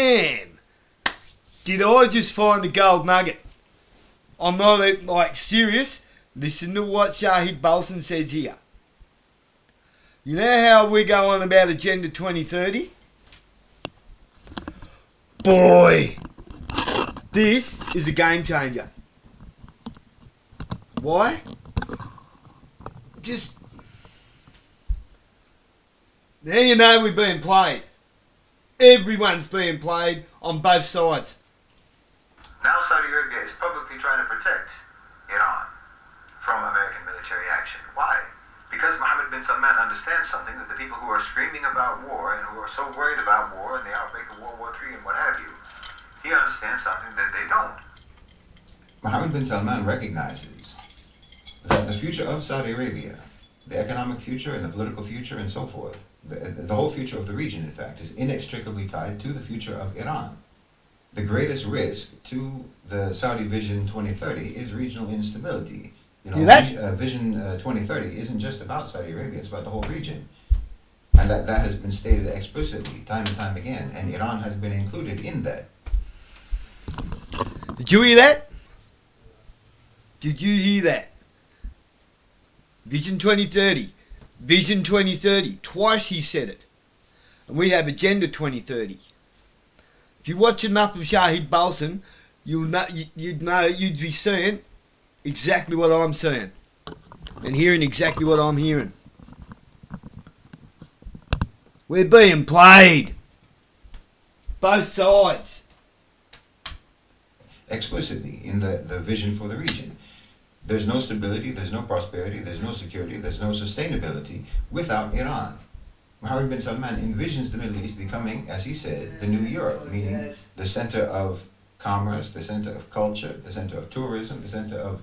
man, did I just find the gold nugget? I'm not like serious. Listen to what Shahid Balsan says here. You know how we go on about Agenda 2030? Boy, this is a game changer. Why? Just now you know we're being played. Everyone's being played on both sides. Now Saudi Arabia is publicly trying to protect Iran from American military action. Why? Because Mohammed bin Salman understands something that the people who are screaming about war and who are so worried about war and the outbreak of World War III and what have you, he understands something that they don't. Mohammed bin Salman recognizes that the future of Saudi Arabia, the economic future and the political future and so forth, the whole future of the region, in fact, is inextricably tied to the future of Iran. The greatest risk to the Saudi Vision 2030 is regional instability. You know, Vision 2030 isn't just about Saudi Arabia, it's about the whole region. And that has been stated explicitly time and time again, and Iran has been included in that. Did you hear that? Did you hear that? Vision 2030. Vision 2030. Twice he said it. And we have Agenda 2030. If you watch enough of Shahid Balsan, you'd be seeing exactly what I'm saying. And hearing exactly what I'm hearing. We're being played. Both sides. Explicitly in the vision for the region. There's no stability, there's no prosperity, there's no security, there's no sustainability without Iran. Mohammed bin Salman envisions the Middle East becoming, as he said, the new Europe, meaning the center of commerce, the center of culture, the center of tourism, the center of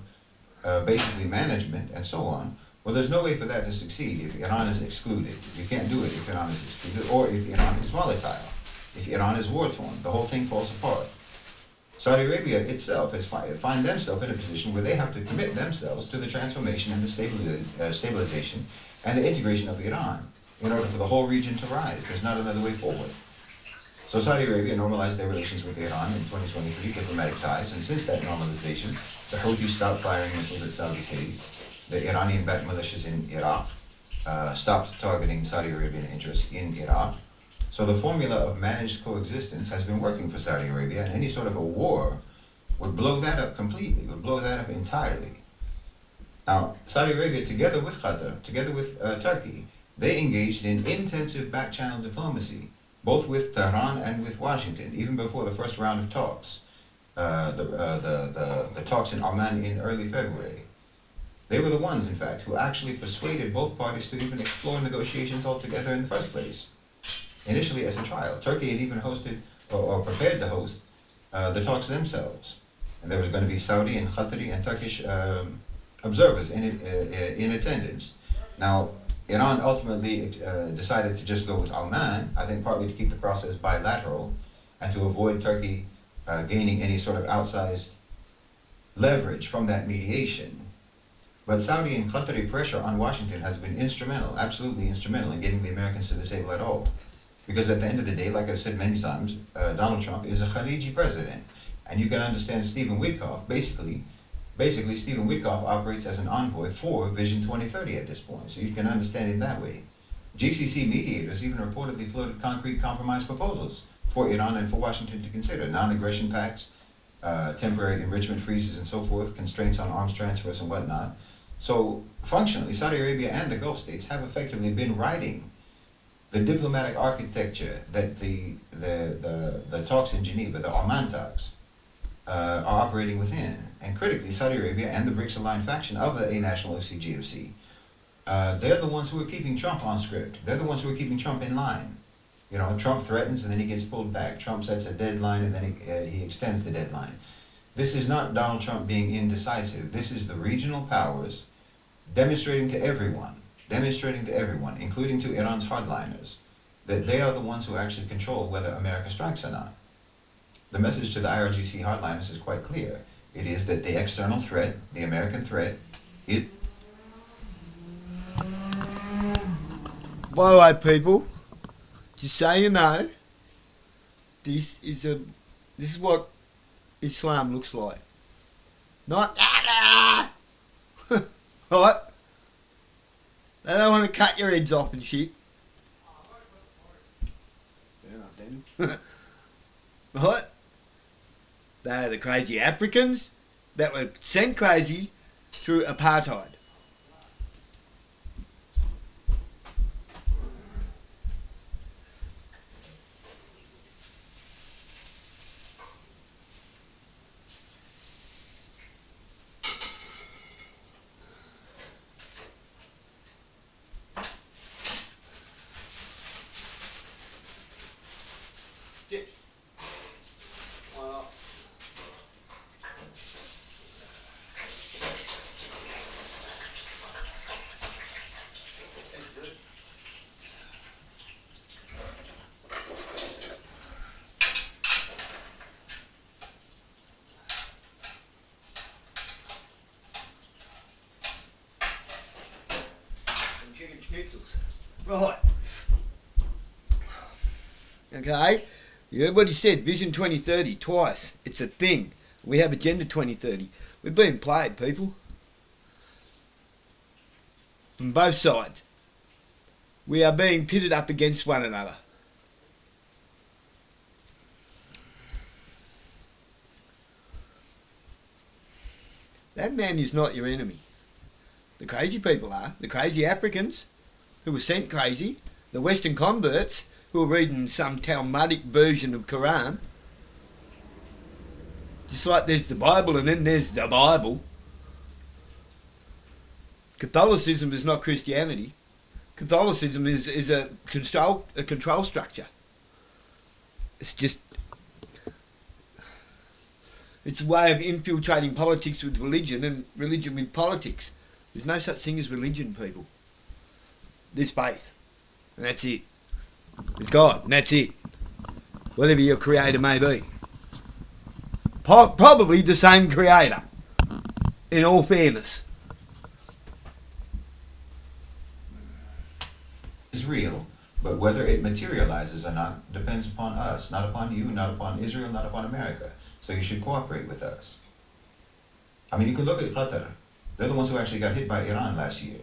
basically management, and so on. Well, there's no way for that to succeed if Iran is excluded. You can't do it if Iran is excluded, or if Iran is volatile. If Iran is war-torn, the whole thing falls apart. Saudi Arabia itself has find themselves in a position where they have to commit themselves to the transformation and the stabilization and the integration of Iran in order for the whole region to rise. There's not another way forward. So Saudi Arabia normalized their relations with Iran in 2023, diplomatic ties, and since that normalization, the Houthis stopped firing missiles at Saudi cities. The Iranian-backed militias in Iraq stopped targeting Saudi Arabian interests in Iraq. So the formula of managed coexistence has been working for Saudi Arabia, and any sort of a war would blow that up completely, would blow that up entirely. Now, Saudi Arabia, together with Qatar, together with Turkey, they engaged in intensive back-channel diplomacy, both with Tehran and with Washington, even before the first round of talks, the talks in Oman in early February. They were the ones, in fact, who actually persuaded both parties to even explore negotiations altogether in the first place. Initially as a trial. Turkey had even hosted, or prepared to host, the talks themselves. And there was going to be Saudi and Qatari and Turkish observers in attendance. Now, Iran ultimately decided to just go with Oman, I think partly to keep the process bilateral and to avoid Turkey gaining any sort of outsized leverage from that mediation. But Saudi and Qatari pressure on Washington has been instrumental, absolutely instrumental in getting the Americans to the table at all. Because at the end of the day, like I've said many times, Donald Trump is a Khaliji president. And you can understand Stephen Witkoff, basically Stephen Witkoff operates as an envoy for Vision 2030 at this point. So you can understand it that way. GCC mediators even reportedly floated concrete compromise proposals for Iran and for Washington to consider. Non-aggression pacts, temporary enrichment freezes and so forth, constraints on arms transfers and whatnot. So functionally, Saudi Arabia and the Gulf states have effectively been writing the diplomatic architecture that the talks in Geneva, the Oman talks, are operating within. And critically, Saudi Arabia and the BRICS-aligned faction of the A-National OCGFC, they're the ones who are keeping Trump on script. They're the ones who are keeping Trump in line. You know, Trump threatens and then he gets pulled back. Trump sets a deadline and then he extends the deadline. This is not Donald Trump being indecisive. This is the regional powers demonstrating to everyone, including to Iran's hardliners, that they are the ones who actually control whether America strikes or not. The message to the IRGC hardliners is quite clear. It is that the external threat, the American threat, is... By the way, people, just so you know, This is what Islam looks like. Not right? They don't want to cut your heads off and shit. Fair enough, then. Right? They're the crazy Africans that were sent crazy through apartheid. Chicken schnitzels. Right. Okay. Everybody said Vision 2030 twice. It's a thing. We have Agenda 2030. We're being played, people. From both sides. We are being pitted up against one another. That man is not your enemy. The crazy people are. The crazy Africans who were sent crazy. The Western converts who are reading some Talmudic version of Quran. Just like there's the Bible and then there's the Bible. Catholicism is not Christianity. Catholicism is a control structure. It's just... It's a way of infiltrating politics with religion and religion with politics. There's no such thing as religion, people. There's faith. And that's it. There's God, and that's it. Whatever your creator may be. Probably the same creator. In all fairness. Is real, but whether it materializes or not depends upon us, not upon you, not upon Israel, not upon America. So you should cooperate with us. I mean, you could look at Qatar. They're the ones who actually got hit by Iran last year.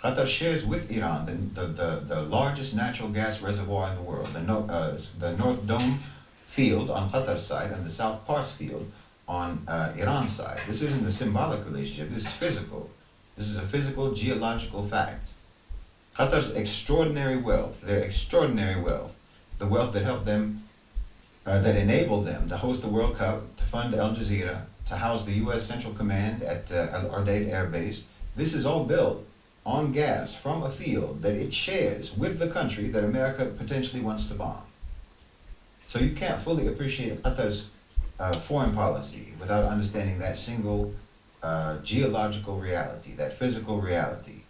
Qatar shares with Iran the largest natural gas reservoir in the world, the North Dome field on Qatar's side and the South Pars field on Iran's side. This isn't a symbolic relationship, this is physical. This is a physical, geological fact. Qatar's extraordinary wealth, the wealth that helped them, that enabled them to host the World Cup, to fund Al Jazeera, to house the U.S. Central Command at Al Udeid Air Base. This is all built on gas from a field that it shares with the country that America potentially wants to bomb. So you can't fully appreciate Qatar's foreign policy without understanding that single geological reality, that physical reality.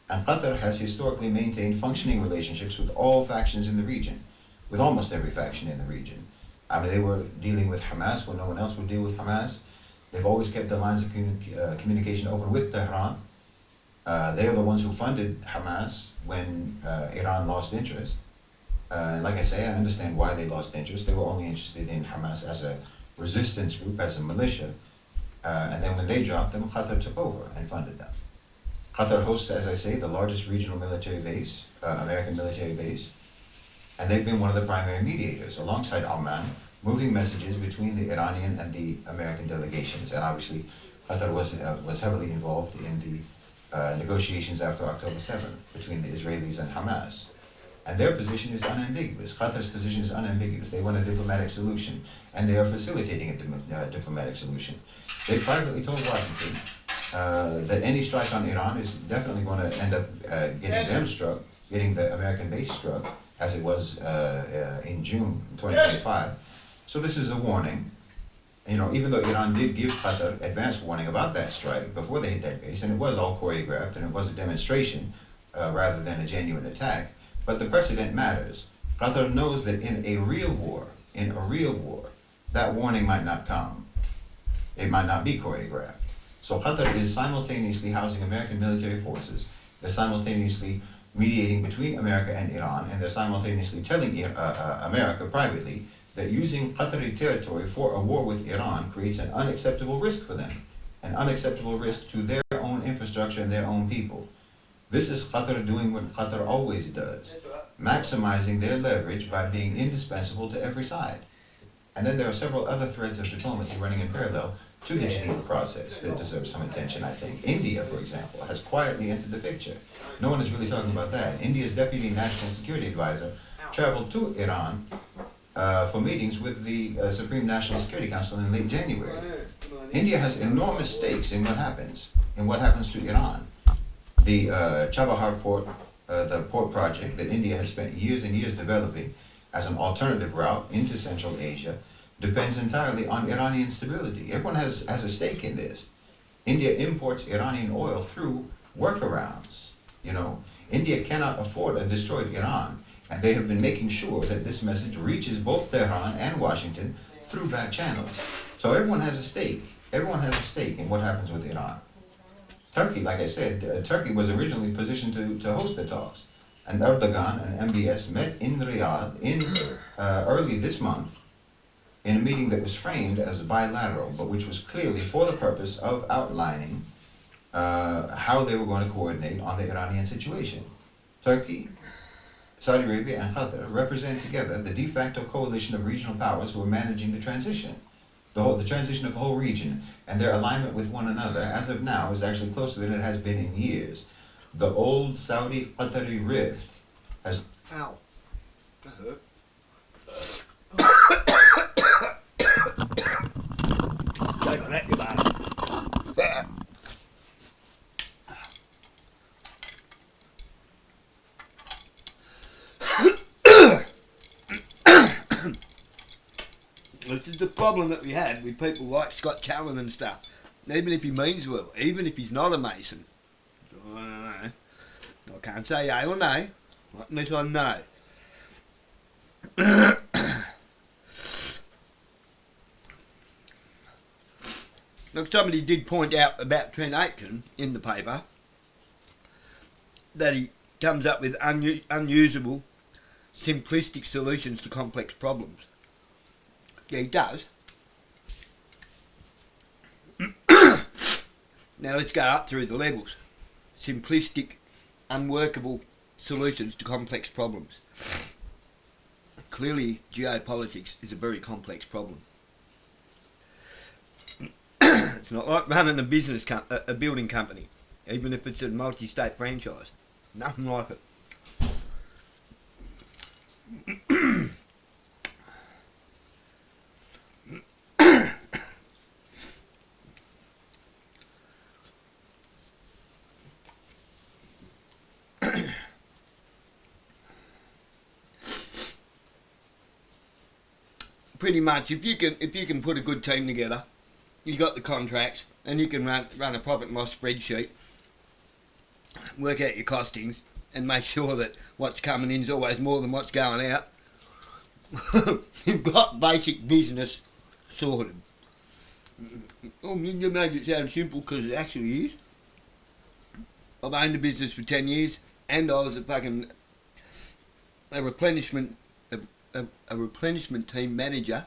And Qatar has historically maintained functioning relationships with all factions in the region, with almost every faction in the region. I mean, they were dealing with Hamas when no one else would deal with Hamas. They've always kept the lines of communication open with Tehran. They are the ones who funded Hamas when Iran lost interest. Like I say, I understand why they lost interest. They were only interested in Hamas as a resistance group, as a militia. And then when they dropped them, Qatar took over and funded them. Qatar hosts, as I say, the largest regional military base, American military base. And they've been one of the primary mediators, alongside Oman, moving messages between the Iranian and the American delegations. And obviously, Qatar was heavily involved in the negotiations after October 7th between the Israelis and Hamas. And their position is unambiguous. Qatar's position is unambiguous. They want a diplomatic solution, and they are facilitating a diplomatic solution. They privately told Washington that any strike on Iran is definitely going to end up getting them struck, getting the American base struck, as it was in June 2025. So this is a warning. You know, even though Iran did give Qatar advance warning about that strike before they hit that base, and it was all choreographed, and it was a demonstration rather than a genuine attack, but the precedent matters. Qatar knows that in a real war, that warning might not come. It might not be choreographed. So Qatar is simultaneously housing American military forces. They're simultaneously mediating between America and Iran, and they're simultaneously telling America privately that using Qatari territory for a war with Iran creates an unacceptable risk for them, an unacceptable risk to their own infrastructure and their own people. This is Qatar doing what Qatar always does, maximizing their leverage by being indispensable to every side. And then there are several other threads of diplomacy running in parallel to the Geneva process that deserve some attention, I think. India, for example, has quietly entered the picture. No one is really talking about that. India's Deputy National Security Advisor traveled to Iran for meetings with the Supreme National Security Council in late January. India has enormous stakes in what happens to Iran. The Chabahar port, the port project that India has spent years and years developing as an alternative route into Central Asia, depends entirely on Iranian stability. Everyone has a stake in this. India imports Iranian oil through workarounds. India cannot afford a destroyed Iran, and they have been making sure that this message reaches both Tehran and Washington through back channels. So everyone has a stake. Everyone has a stake in what happens with Iran. Turkey, like I said, Turkey was originally positioned to host the talks. And Erdogan and MBS met in Riyadh early this month in a meeting that was framed as bilateral, but which was clearly for the purpose of outlining how they were going to coordinate on the Iranian situation. Turkey, Saudi Arabia, and Qatar represent together the de facto coalition of regional powers who are managing the transition. The transition of the whole region, and their alignment with one another, as of now, is actually closer than it has been in years. The old Saudi-Qatari rift has... Ow. That hurt. Take on that, you bastard. This is the problem that we had with people like Scott Challen and stuff. Even if he means well, even if he's not a Mason. I don't know. I can't say yay or nay. Not unless I know. Look, somebody did point out about Trent Aitken in the paper that he comes up with unusable, simplistic solutions to complex problems. Yeah, he does. Now let's go up through the levels. Simplistic, unworkable solutions to complex problems. Clearly, geopolitics is a very complex problem. It's not like running a business, a building company, even if it's a multi-state franchise. Nothing like it. Pretty much, if you can put a good team together, you got the contracts, and you can run a profit and loss spreadsheet, work out your costings, and make sure that what's coming in is always more than what's going out. You've got basic business sorted. Oh, you made it sound simple because it actually is. I've owned a business for 10 years, and I was a replenishment team manager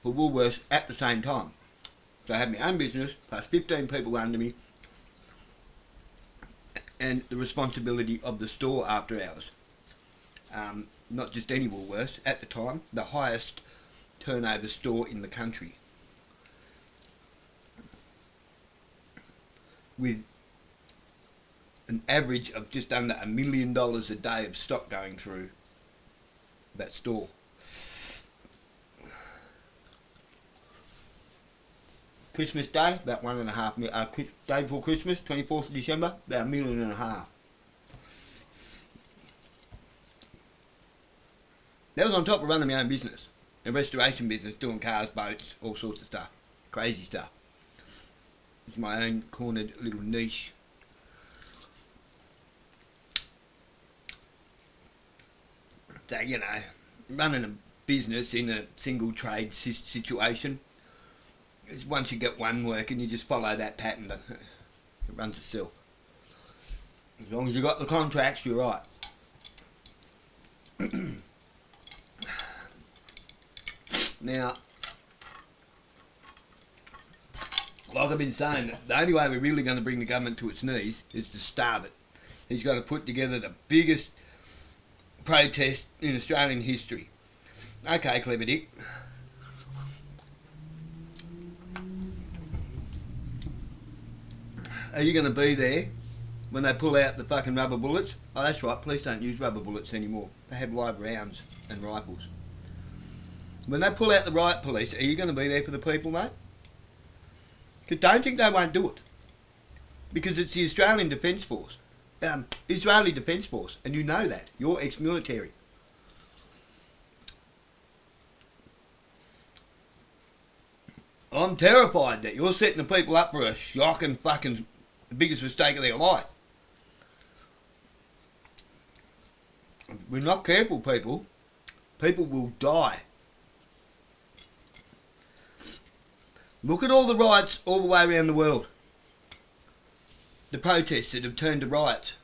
for Woolworths at the same time. So I had my own business, plus 15 people under me, and the responsibility of the store after hours. Not just any Woolworths, at the time, the highest turnover store in the country. With an average of just under $1 million a day of stock going through that store. Christmas Day, about $1.5 million. Day before Christmas, 24th of December, about $1.5 million. That was on top of running my own business, a restoration business, doing cars, boats, all sorts of stuff, crazy stuff. It's my own cornered little niche. So, running a business in a single trade situation, is once you get one working, you just follow that pattern. It runs itself. As long as you got the contracts, you're right. Now, like I've been saying, the only way we're really going to bring the government to its knees is to starve it. He's going to put together the biggest protest in Australian history. Okay, Clever Dick. Are you going to be there when they pull out the fucking rubber bullets? Oh, that's right, police don't use rubber bullets anymore. They have live rounds and rifles. When they pull out the riot police, are you going to be there for the people, mate? Because don't think they won't do it. Because it's the Australian Defence Force. Israeli Defence Force, and you know that. You're ex-military. I'm terrified that you're setting the people up for a shocking fucking the biggest mistake of their life. If we're not careful, people will die. Look at all the riots all the way around the world. The protests that have turned to riots.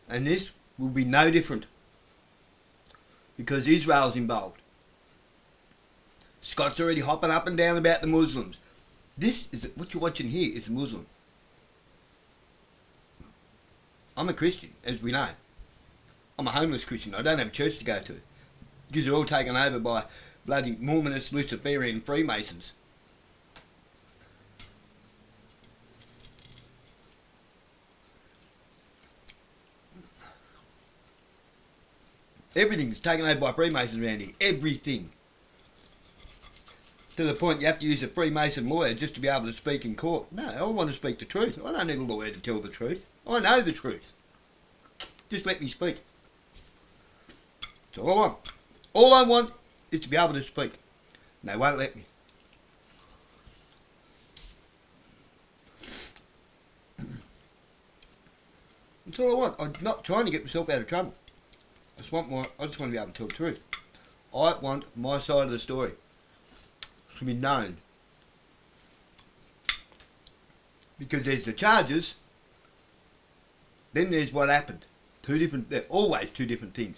And this will be no different. Because Israel's involved. Scott's already hopping up and down about the Muslims. This is what you're watching here is a Muslim. I'm a Christian, as we know. I'm a homeless Christian. I don't have a church to go to. Because they're all taken over by bloody Mormonists, Luciferian Freemasons. Everything's taken over by Freemasons around here. Everything. To the point you have to use a Freemason lawyer just to be able to speak in court. No, I want to speak the truth. I don't need a lawyer to tell the truth. I know the truth. Just let me speak. That's all I want. All I want is to be able to speak. And they won't let me. That's all I want. I'm not trying to get myself out of trouble. I just want to be able to tell the truth. I want my side of the story to be known. Because there's the charges, then there's what happened. They're always two different things.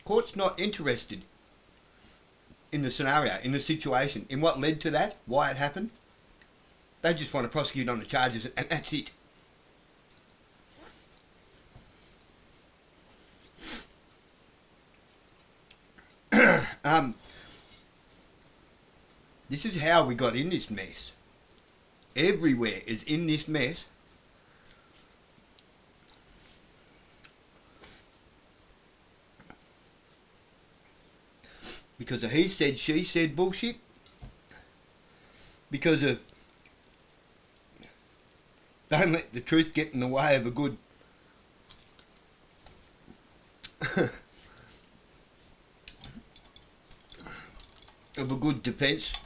Court's not interested in the scenario, in the situation, in what led to that, why it happened. They just want to prosecute on the charges and that's it. This is how we got in this mess. Everywhere is in this mess. Because of he said, she said bullshit. Because of don't let the truth get in the way of a good of a good defence.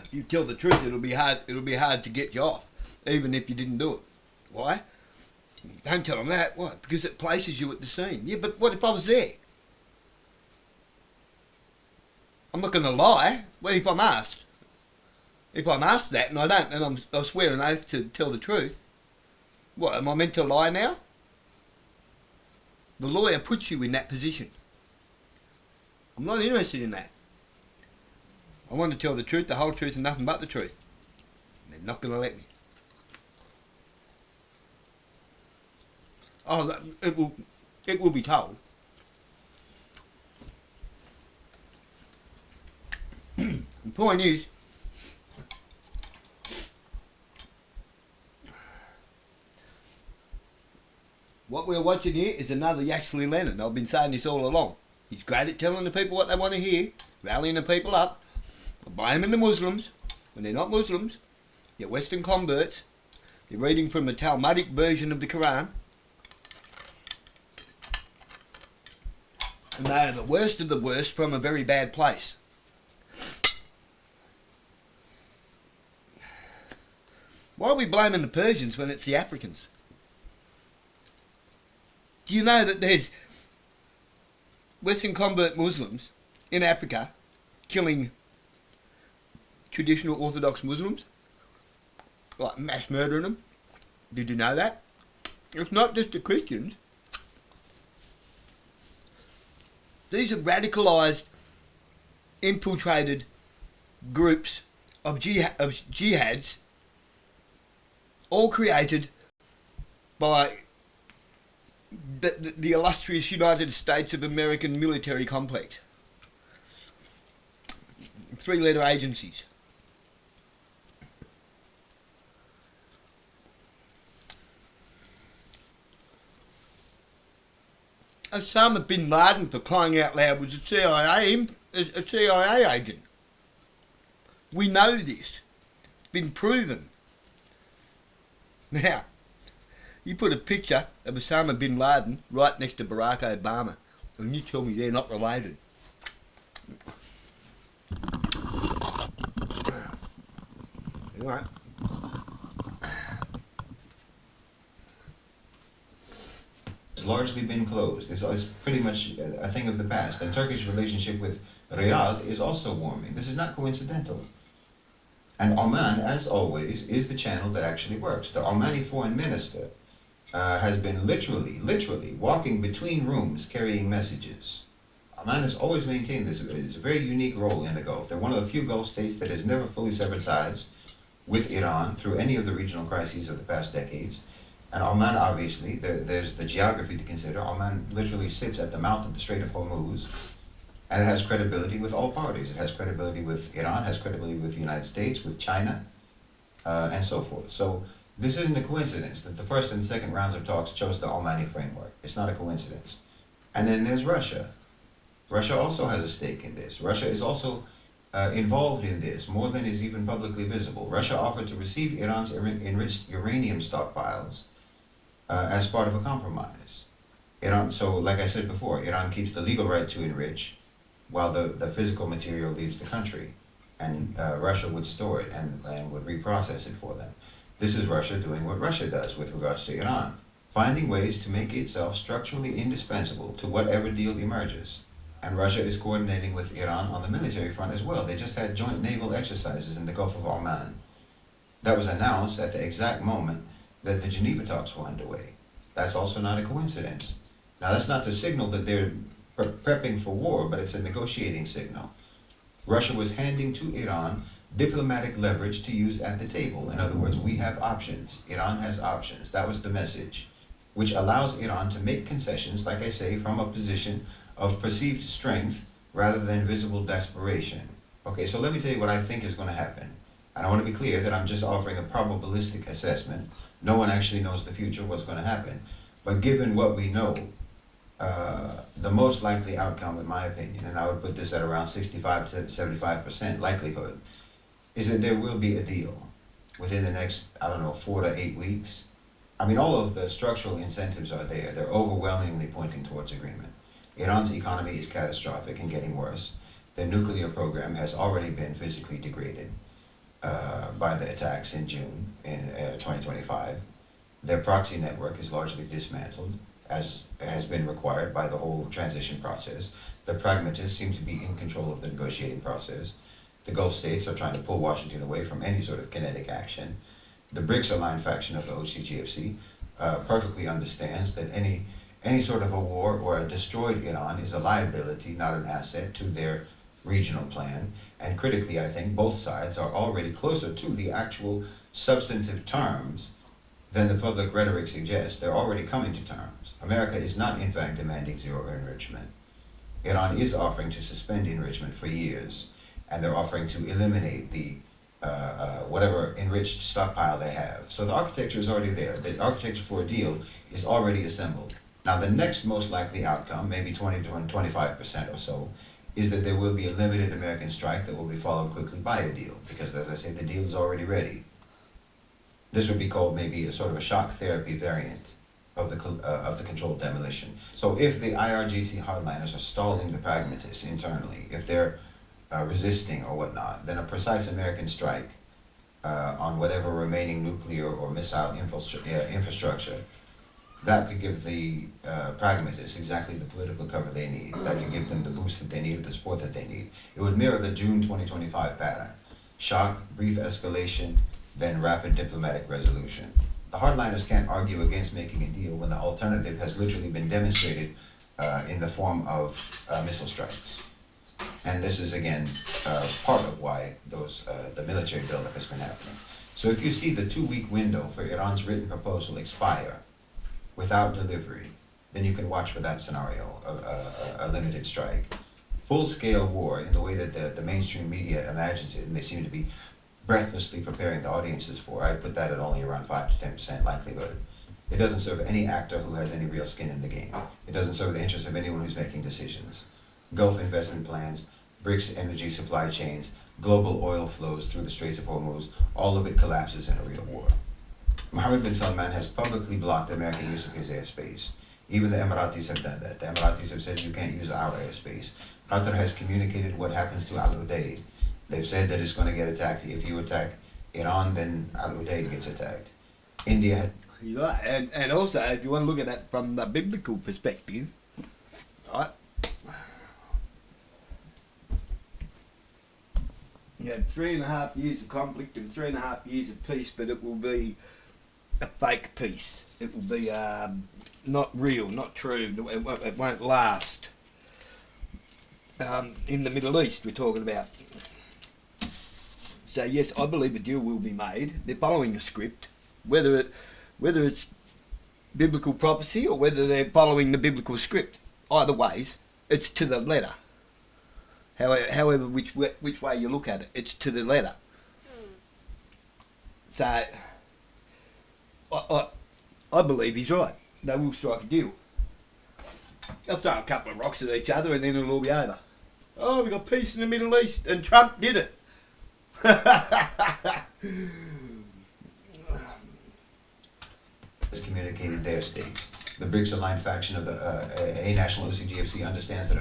If you tell the truth, it'll be hard to get you off, even if you didn't do it. Why? Don't tell them that. Why? Because it places you at the scene. Yeah, but what if I was there? I'm not going to lie. What if I'm asked? If I'm asked that and I don't, and I swear an oath to tell the truth, what, am I meant to lie now? The lawyer puts you in that position. I'm not interested in that. I want to tell the truth, the whole truth and nothing but the truth. And they're not going to let me. Oh, it will be told. The point is, what we're watching here is another Yaxley Lennon. I've been saying this all along. He's great at telling the people what they want to hear, rallying the people up, blaming the Muslims when they're not Muslims. They're Western converts. They're reading from a Talmudic version of the Quran. And they are the worst of the worst from a very bad place. Why are we blaming the Persians when it's the Africans? Do you know that there's Western convert Muslims in Africa killing traditional Orthodox Muslims? Like mass murdering them, Did you know that? It's not just the Christians. These are radicalised, infiltrated groups of jihads, all created by the illustrious United States of American military complex. 3-letter agencies. Osama bin Laden, for crying out loud, was a CIA agent. We know this. It's been proven. Now, you put a picture of Osama bin Laden right next to Barack Obama, and you tell me they're not related. Anyway. It's largely been closed. It's pretty much a thing of the past. And Turkish relationship with Riyadh is also warming. This is not coincidental. And Oman, as always, is the channel that actually works. The Omani foreign minister has been literally walking between rooms carrying messages. Oman has always maintained this. It's a very unique role in the Gulf. They're one of the few Gulf states that has never fully severed ties with Iran through any of the regional crises of the past decades. And Oman, obviously, there's the geography to consider. Oman literally sits at the mouth of the Strait of Hormuz, and it has credibility with all parties. It has credibility with Iran, has credibility with the United States, with China, and so forth. So this isn't a coincidence that the first and second rounds of talks chose the Omani framework. It's not a coincidence. And then there's Russia. Russia also has a stake in this. Russia is also involved in this, more than is even publicly visible. Russia offered to receive Iran's enriched uranium stockpiles as part of a compromise. Iran, so like I said before, Iran keeps the legal right to enrich while the physical material leaves the country, and Russia would store it and would reprocess it for them. This is Russia doing what Russia does with regards to Iran, finding ways to make itself structurally indispensable to whatever deal emerges. And Russia is coordinating with Iran on the military front as well. They just had joint naval exercises in the Gulf of Oman. That was announced at the exact moment that the Geneva talks were underway. That's also not a coincidence. Now, that's not to signal that they're prepping for war, but it's a negotiating signal. Russia was handing to Iran diplomatic leverage to use at the table. In other words, we have options. Iran has options. That was the message, which allows Iran to make concessions, like I say, from a position of perceived strength rather than visible desperation. Okay, so let me tell you what I think is going to happen. And I want to be clear that I'm just offering a probabilistic assessment. No one actually knows the future, what's going to happen. But given what we know, the most likely outcome, in my opinion, and I would put this at around 65 to 75% likelihood, is that there will be a deal within the next, 4 to 8 weeks. I mean, all of the structural incentives are there. They're overwhelmingly pointing towards agreement. Iran's economy is catastrophic and getting worse. The nuclear program has already been physically degraded by the attacks in June in 2025. Their proxy network is largely dismantled, as has been required by the whole transition process. The pragmatists seem to be in control of the negotiating process. The Gulf states are trying to pull Washington away from any sort of kinetic action. The BRICS-aligned faction of the OCGFC perfectly understands that any sort of a war or a destroyed Iran is a liability, not an asset, to their regional plan. And critically, I think both sides are already closer to the actual substantive terms than the public rhetoric suggests. They're already coming to terms. America is not, in fact, demanding zero enrichment. Iran is offering to suspend enrichment for years, and they're offering to eliminate the whatever enriched stockpile they have. So the architecture is already there. The architecture for a deal is already assembled. Now, the next most likely outcome, maybe 20 to 25% or so, is that there will be a limited American strike that will be followed quickly by a deal, because, as I say, the deal is already ready. This would be called maybe a sort of a shock therapy variant of the controlled demolition. So if the IRGC hardliners are stalling the pragmatists internally, if they're resisting or whatnot, then a precise American strike on whatever remaining nuclear or missile infrastructure, that could give the pragmatists exactly the political cover they need. That could give them the boost that they need, the support that they need. It would mirror the June 2025 pattern. Shock, brief escalation, then rapid diplomatic resolution. The hardliners can't argue against making a deal when the alternative has literally been demonstrated in the form of missile strikes. And this is again part of why the military buildup has been happening. So if you see the 2-week window for Iran's written proposal expire without delivery, then you can watch for that scenario, a limited strike. Full-scale war in the way that the mainstream media imagines it, and they seem to be breathlessly preparing the audiences for, I put that at only around 5 to 10% likelihood. It doesn't serve any actor who has any real skin in the game. It doesn't serve the interests of anyone who's making decisions. Gulf investment plans, BRICS energy supply chains, global oil flows through the Straits of Hormuz, all of it collapses in a real war. Mohammed bin Salman has publicly blocked American use of his airspace. Even the Emiratis have done that. The Emiratis have said you can't use our airspace. Qatar has communicated what happens to Al Udeid. They've said that it's going to get attacked. If you attack Iran, then Al Udeid gets attacked. India. You're right. And also, if you want to look at that from the biblical perspective, right? You had 3.5 years of conflict and 3.5 years of peace, but it will be a fake peace. It will be not real, not true. It won't last. In the Middle East, we're talking about. So yes, I believe a deal will be made. They're following a script, whether it's biblical prophecy or whether they're following the biblical script. Either ways, it's to the letter. However, which way you look at it, it's to the letter. So, I believe he's right. They will strike a deal. They'll throw a couple of rocks at each other and then it'll all be over. Oh, we got peace in the Middle East, and Trump did it. Has communicated their stakes. The BRICS-aligned faction of the A National OCGFC understands that a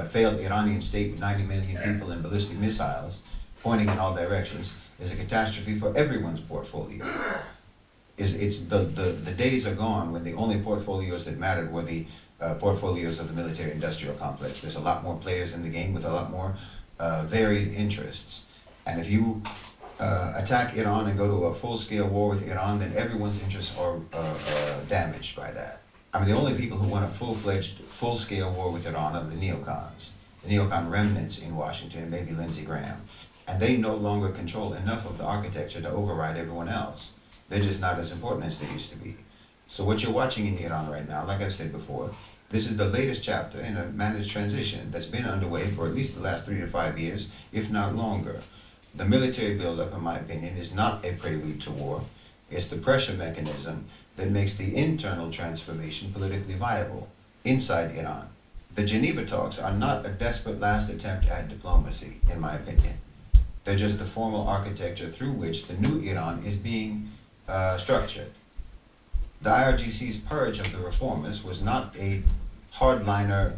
failed Iranian state with 90 million people and ballistic missiles pointing in all directions is a catastrophe for everyone's portfolio. The days are gone when the only portfolios that mattered were the portfolios of the military-industrial complex. There's a lot more players in the game with a lot more varied interests. And if you attack Iran and go to a full-scale war with Iran, then everyone's interests are damaged by that. I mean, the only people who want a full-fledged, full-scale war with Iran are the neocons, the neocon remnants in Washington, and maybe Lindsey Graham. And they no longer control enough of the architecture to override everyone else. They're just not as important as they used to be. So what you're watching in Iran right now, like I've said before, this is the latest chapter in a managed transition that's been underway for at least the last 3 to 5 years, if not longer. The military buildup, in my opinion, is not a prelude to war. It's the pressure mechanism that makes the internal transformation politically viable inside Iran. The Geneva talks are not a desperate last attempt at diplomacy, in my opinion. They're just the formal architecture through which the new Iran is being structured. The IRGC's purge of the reformists was not a hardliner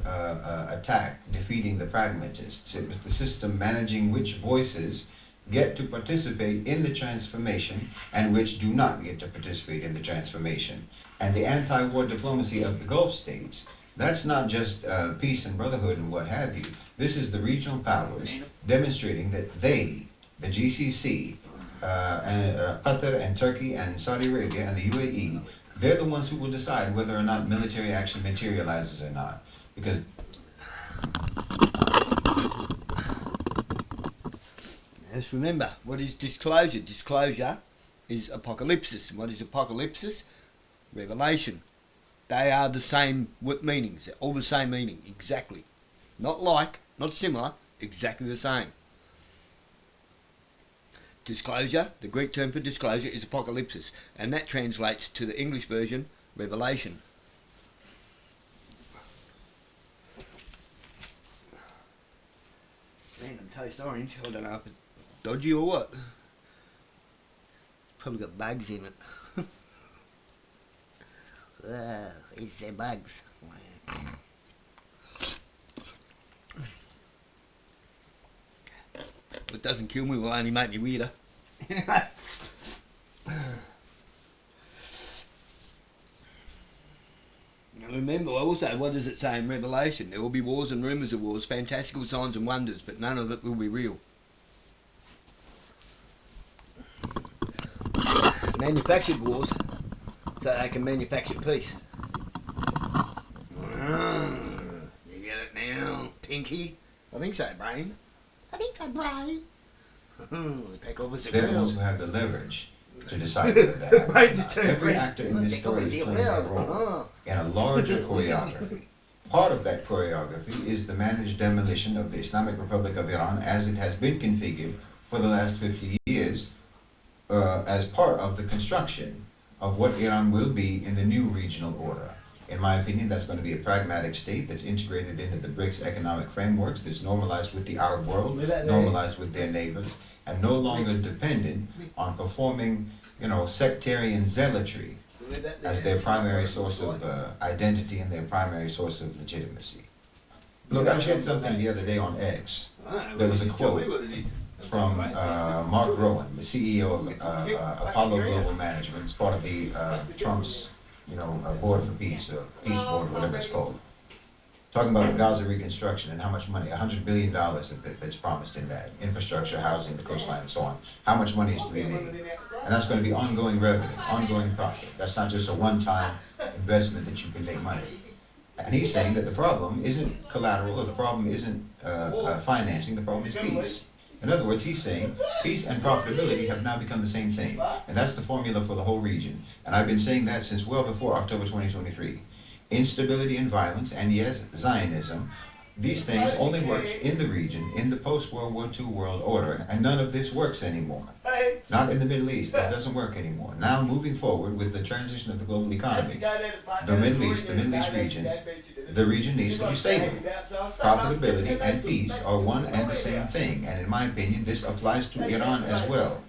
attack defeating the pragmatists. It was the system managing which voices get to participate in the transformation and which do not get to participate in the transformation. And the anti-war diplomacy of the Gulf states, that's not just peace and brotherhood and what have you. This is the regional powers demonstrating that they, the GCC, and Qatar and Turkey and Saudi Arabia and the UAE, they're the ones who will decide whether or not military action materializes or not. Because let's remember, what is disclosure? Disclosure is apocalypsis. And what is apocalypsis? Revelation. They are the same meanings. They're all the same meaning, exactly. Not like, not similar, exactly the same. Disclosure, the Greek term for disclosure is apocalypsis, and that translates to the English version, revelation. Random toast orange, I don't know if it's dodgy or what. Probably got bugs in it. It's their bugs. It doesn't kill me, will only make me weirder. Remember also, what does it say in Revelation? There will be wars and rumours of wars, fantastical signs and wonders, but none of it will be real. manufactured wars so they can manufacture peace. You get it now, Pinky? I think so, Brain. I think so, Brain. Take over the They're the ones who have the leverage to decide whether that happens. Every actor in this story is playing their role in a larger choreography. Part of that choreography is the managed demolition of the Islamic Republic of Iran as it has been configured for the last 50 years as part of the construction of what Iran will be in the new regional order. In my opinion, that's going to be a pragmatic state that's integrated into the BRICS economic frameworks, that's normalized with the Arab world, normalized with their neighbors, and no longer dependent on performing, sectarian zealotry as their primary source of identity and their primary source of legitimacy. Look, I shared something the other day on X. There was a quote from Mark Rowan, the CEO of Apollo Global Management. It's part of the Trump's board for peace, or peace board, whatever it's called, talking about the Gaza reconstruction and how much money, $100 billion that's promised in that, infrastructure, housing, the coastline, and so on, how much money is to be made. And that's going to be ongoing revenue, ongoing profit. That's not just a one-time investment that you can make money. And he's saying that the problem isn't collateral, or the problem isn't financing, the problem is peace. In other words, he's saying peace and profitability have now become the same thing. And that's the formula for the whole region. And I've been saying that since well before October 2023. Instability and violence, and yes, Zionism, these things only work in the region, in the post-World War II world order, and none of this works anymore. Not in the Middle East, that doesn't work anymore. Now, moving forward with the transition of the global economy, the Middle East region, the region needs to be stable. Profitability and peace are one and the same thing, and in my opinion, this applies to Iran as well.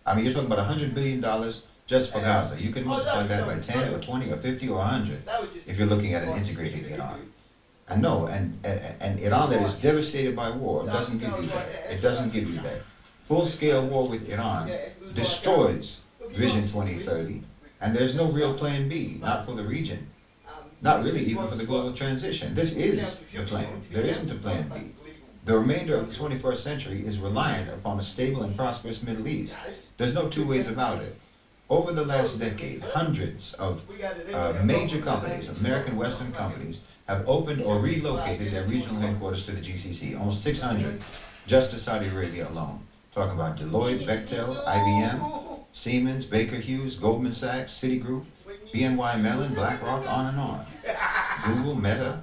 I mean, you're talking about $100 billion just for Gaza. You can multiply that by 10 or 20 or 50 or 100 if you're looking at an integrated Iran. And no, and Iran that is devastated by war doesn't give you that. It doesn't give you that. Full-scale war with Iran destroys Vision 2030, and there's no real plan B, not for the region. Not really even for the global transition. This is the plan. There isn't a plan B. The remainder of the 21st century is reliant upon a stable and prosperous Middle East. There's no two ways about it. Over the last decade, hundreds of major companies, American Western companies, have opened or relocated their regional headquarters to the GCC, almost 600, just to Saudi Arabia alone. Talking about Deloitte, Bechtel, IBM, Siemens, Baker Hughes, Goldman Sachs, Citigroup, BNY Mellon, BlackRock, on and on. Google, Meta,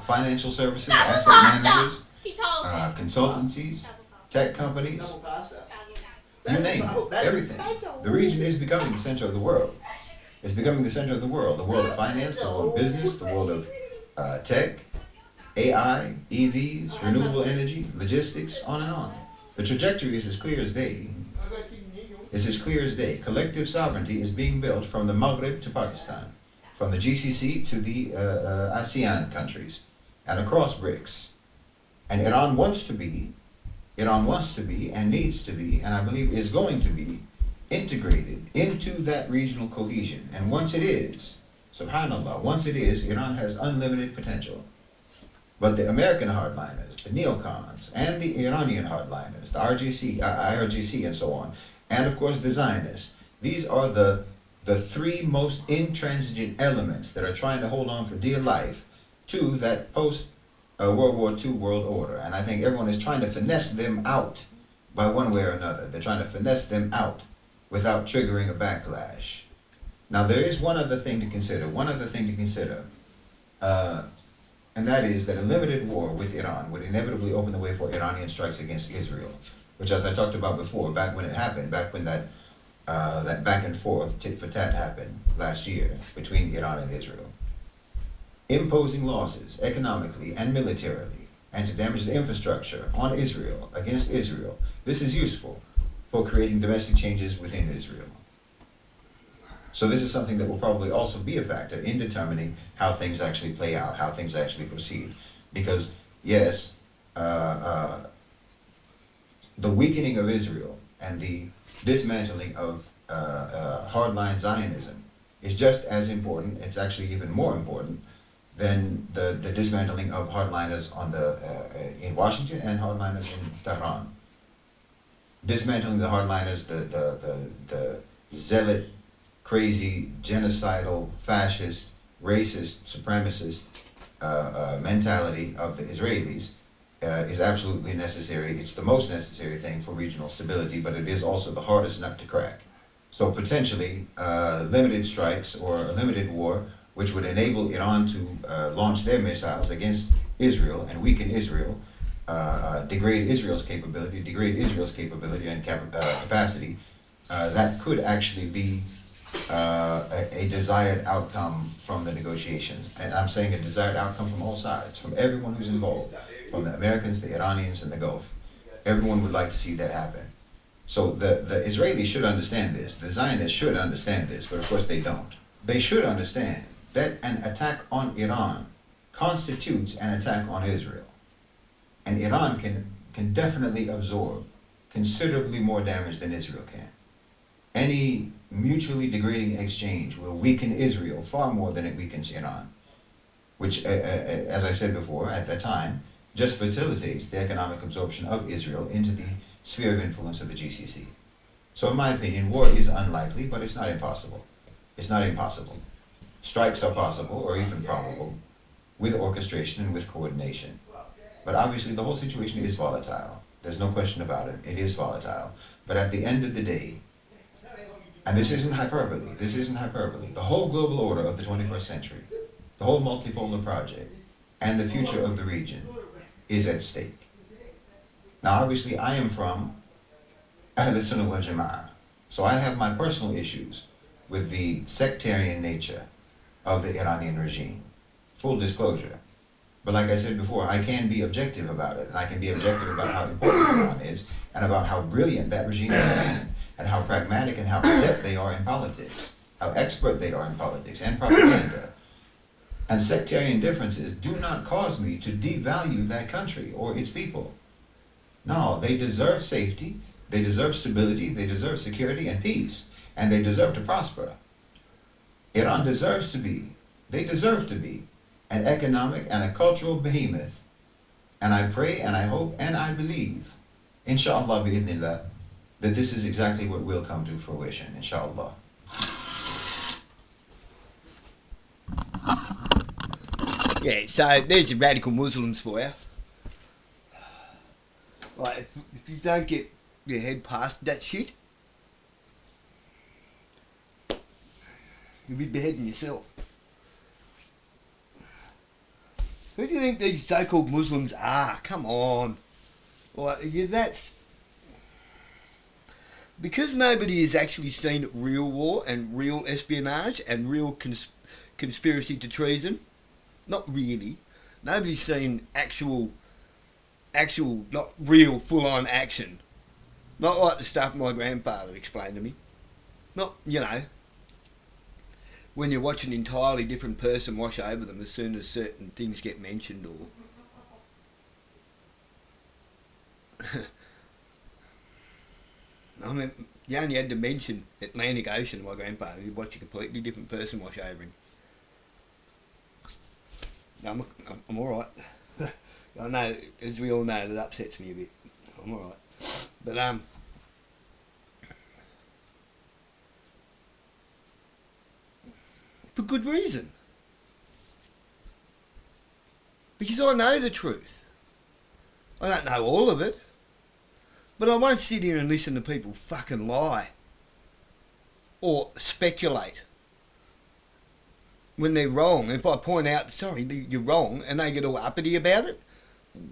financial services, asset managers, consultancies, tech companies, you name it, everything. The region is becoming the center of the world. It's becoming the center of the world of finance, the world of business, the world of tech, AI, EVs, renewable energy, logistics, on and on. The trajectory is as clear as day. It's as clear as day. Collective sovereignty is being built from the Maghreb to Pakistan, from the GCC to the ASEAN countries, and across BRICS. And Iran wants to be, and needs to be, and I believe is going to be, integrated into that regional cohesion. And once it is, subhanAllah, once it is, Iran has unlimited potential. But the American hardliners, the neocons, and the Iranian hardliners, the IRGC and so on, and of course the Zionists, these are the three most intransigent elements that are trying to hold on for dear life to that post-World War II world order. And I think everyone is trying to finesse them out by one way or another. They're trying to finesse them out without triggering a backlash. Now there is one other thing to consider, and that is that a limited war with Iran would inevitably open the way for Iranian strikes against Israel, which, as I talked about before, back when it happened, back when that back and forth, tit for tat, happened last year between Iran and Israel. Imposing losses economically and militarily, and to damage the infrastructure on Israel, against Israel, this is useful for creating domestic changes within Israel. So this is something that will probably also be a factor in determining how things actually play out, how things actually proceed. Because, yes, the weakening of Israel and the dismantling of hardline Zionism is just as important, it's actually even more important, than the dismantling of hardliners in Washington and hardliners in Tehran. Dismantling the hardliners, zealot, crazy, genocidal, fascist, racist, supremacist mentality of the Israelis is absolutely necessary. It's the most necessary thing for regional stability, but it is also the hardest nut to crack. So potentially, limited strikes or a limited war, which would enable Iran to launch their missiles against Israel and weaken Israel, degrade Israel's capability and capacity, that could actually be a desired outcome from the negotiations. And I'm saying a desired outcome from all sides, from everyone who's involved, from the Americans, the Iranians, and the Gulf. Everyone would like to see that happen. So the Israelis should understand this. The Zionists should understand this, but of course they don't. They should understand that an attack on Iran constitutes an attack on Israel. And Iran can definitely absorb considerably more damage than Israel can. Any mutually degrading exchange will weaken Israel far more than it weakens Iran, which, as I said before, at that time, just facilitates the economic absorption of Israel into the sphere of influence of the GCC. So in my opinion, war is unlikely, but it's not impossible. It's not impossible. Strikes are possible, or even probable, with orchestration and with coordination. But obviously the whole situation is volatile. There's no question about it. It is volatile. But at the end of the day, and this isn't hyperbole, the whole global order of the 21st century, the whole multipolar project, and the future of the region is at stake. Now obviously I am from Ahl Sunnah wal Jama'ah, so I have my personal issues with the sectarian nature of the Iranian regime. Full disclosure. But like I said before, I can be objective about it, and I can be objective about how important Iran is, and about how brilliant that regime has been, and how pragmatic and how adept they are in politics, how expert they are in politics and propaganda. And sectarian differences do not cause me to devalue that country or its people. No, they deserve safety, they deserve stability, they deserve security and peace, and they deserve to prosper. Iran deserves to be, they deserve to be, an economic and a cultural behemoth. And I pray and I hope and I believe, inshallah bi'idhnillah, that this is exactly what will come to fruition, inshallah. Yeah, so there's your radical Muslims for you. Like, if you don't get your head past that shit, you'll be beheading yourself. Who do you think these so-called Muslims are? Come on. Like, that's... Because nobody has actually seen real war and real espionage and real conspiracy to treason, not really. Nobody's seen actual, not real full-on action. Not like the stuff my grandfather explained to me. Not, when you watch an entirely different person wash over them as soon as certain things get mentioned, or... I mean, you only had to mention Atlantic Ocean to my grandfather, you'd watch a completely different person wash over him. I'm alright. I know, as we all know, that upsets me a bit. I'm alright. But, for good reason. Because I know the truth. I don't know all of it. But I won't sit here and listen to people fucking lie. Or speculate. When they're wrong. If I point out, sorry, you're wrong, and they get all uppity about it,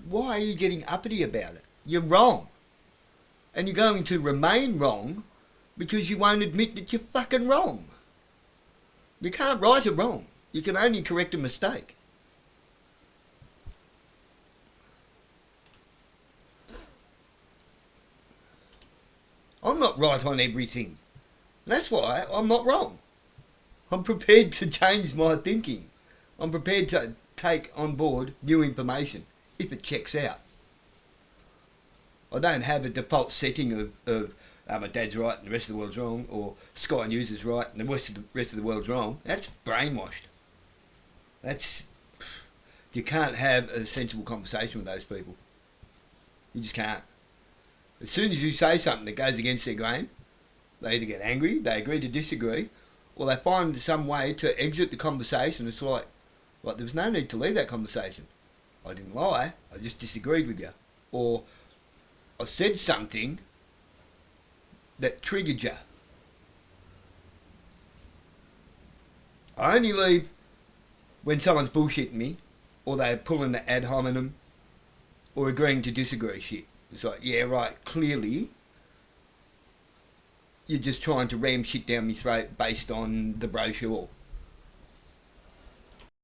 why are you getting uppity about it? You're wrong. And you're going to remain wrong because you won't admit that you're fucking wrong. You can't right a wrong. You can only correct a mistake. I'm not right on everything. That's why I'm not wrong. I'm prepared to change my thinking. I'm prepared to take on board new information if it checks out. I don't have a default setting of my dad's right and the rest of the world's wrong, or Sky News is right and the rest of the world's wrong. That's brainwashed. You can't have a sensible conversation with those people. You just can't. As soon as you say something that goes against their grain, They either get angry, they agree to disagree, or they find some way to exit the conversation. It's like there was no need to leave that conversation. I didn't lie, I just disagreed with you. Or I said something that triggered you. I only leave when someone's bullshitting me, or they're pulling the ad hominem, or agreeing to disagree shit. It's like, yeah, right, clearly you're just trying to ram shit down my throat based on the brochure.